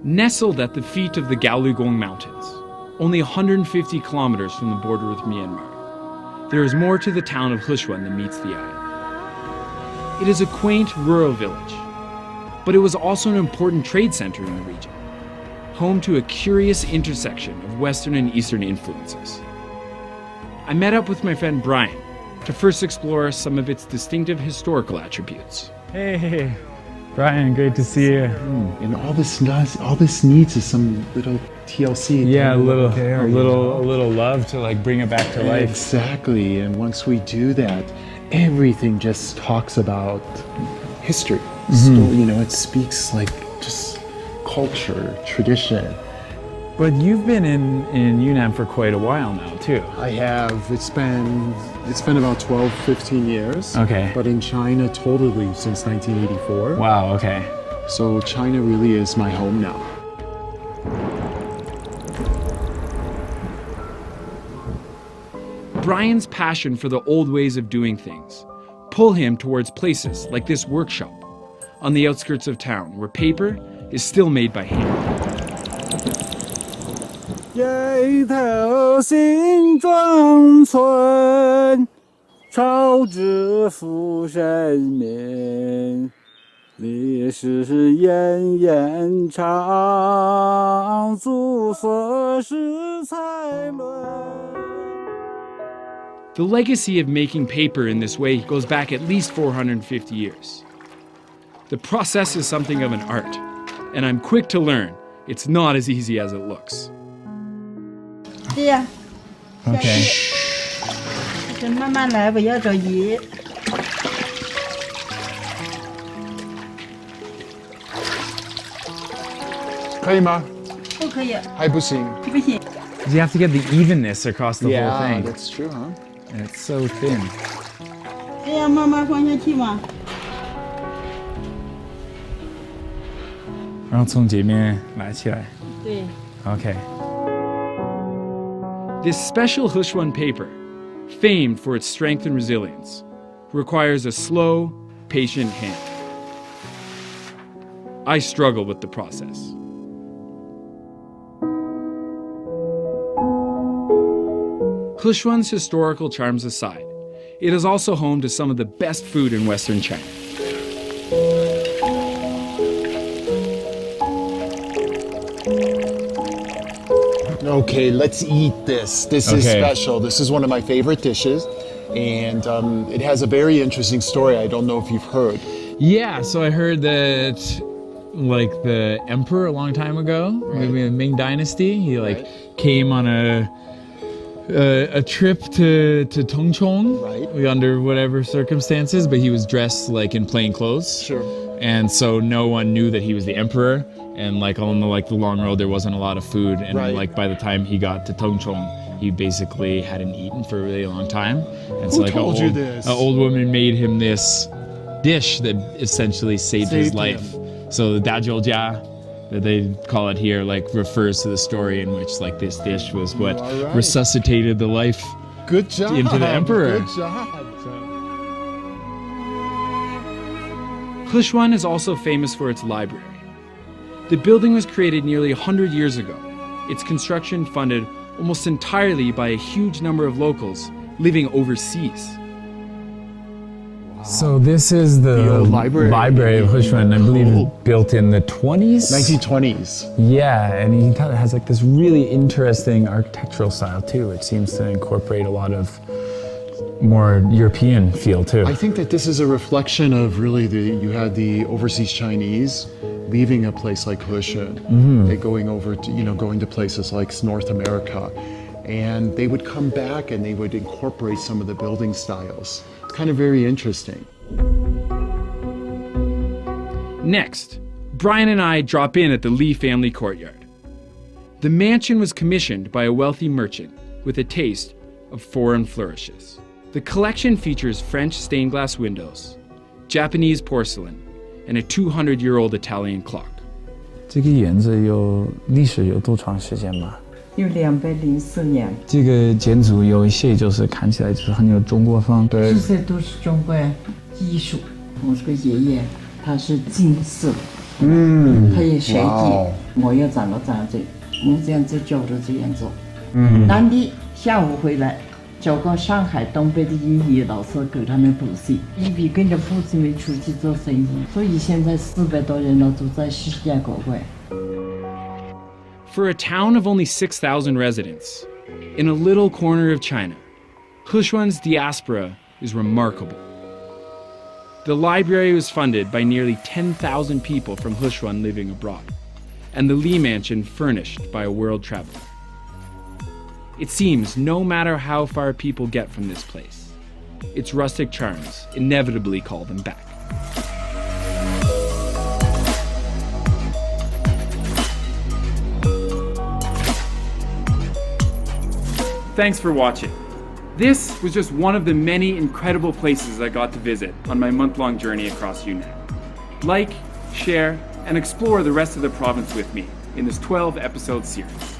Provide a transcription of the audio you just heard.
Nestled at the feet of the Galugong Mountains, only 150 kilometers from the border with Myanmar, there is more to the town of Heshun than meets the eye. It is a quaint rural village, but it was also an important trade center in the region, home to a curious intersection of Western and Eastern influences. I met up with my friend Brian to first explore some of its distinctive historical attributes. Hey, Brian, great to see you. And all this needs is some little TLC. Yeah, a little love to like bring it back to life. Exactly, and once we do that, everything just talks about history. So, it speaks like just culture, tradition. But you've been in Yunnan for quite a while now, too. I have. It's been about 12, 15 years. Okay. But in China, totally since 1984. Wow, okay. So China really is my home now. Brian's passion for the old ways of doing things pull him towards places like this workshop on the outskirts of town where paper is still made by hand. 街头新庄村，朝致福神明，历史延延长，祖色是彩轮。 The legacy of making paper in this way goes back at least 450 years. The process is something of an art, and I'm quick to learn it's not as easy as it looks. Yeah. Okay. 就慢慢来，不要着急。可以吗？不可以，还不行。不行。 You have to get the evenness across the whole Yeah, thing. that's true, huh? And it's so thin. 这样慢慢放下去嘛。然后从这面来起来。对。 Okay. This special Heshun paper, famed for its strength and resilience, requires a slow, patient hand. I struggle with the process. Heshun's historical charms aside, it is also home to some of the best food in Western China. Okay, let's eat this. This is special. This is one of my favorite dishes. And it has a very interesting story. I don't know if you've heard. Yeah, so I heard that like the emperor a long time ago, maybe in the Ming Dynasty, he came on a trip to Tongchong under whatever circumstances, but he was dressed like in plain clothes. Sure. And so no one knew that he was the emperor. And like on the long road, there wasn't a lot of food. And like by the time he got to Tongchong, he basically hadn't eaten for a really long time. And so like an old woman made him this dish that essentially saved his life. So the Dajiujia, that they call it here, like refers to the story in which like this dish was what resuscitated the life into the emperor. Good job. Heshun is also famous for its library. The building was created nearly 100 years ago. Its construction funded almost entirely by a huge number of locals living overseas. So this is the library of Heshun, I believe built in the 20s? 1920s. Yeah, and he has like this really interesting architectural style too. It seems to incorporate a lot of more European feel too. I think that this is a reflection of really you had the overseas Chinese leaving a place like Heshun and going over to, going to places like North America. And they would come back and they would incorporate some of the building styles. It's kind of very interesting. Next, Brian and I drop in at the Li family courtyard. The mansion was commissioned by a wealthy merchant with a taste of foreign flourishes. The collection features French stained glass windows, Japanese porcelain, and a 200-year-old Italian clock. 这个园子有历史有多长时间吗？有204年。这个建筑有一些就是看起来就是很有中国风。对，这些都是中国艺术。我这个爷爷他是近视，可以设计，我要这样子，我这样子教着这样做。当地下午回来，教过上海东北的英语老师给他们补习，一笔跟着父亲们出去做生意，所以现在400多人了，住在世界各国。For a town of only 6,000 residents, in a little corner of China, Hechuan's diaspora is remarkable. The library was funded by nearly 10,000 people from Hechuan living abroad, and the Li Mansion furnished by a world traveler. It seems no matter how far people get from this place, its rustic charms inevitably call them back. Thanks for watching. This was just one of the many incredible places I got to visit on my month-long journey across Yunnan. Like, share, and explore the rest of the province with me in this 12-episode series.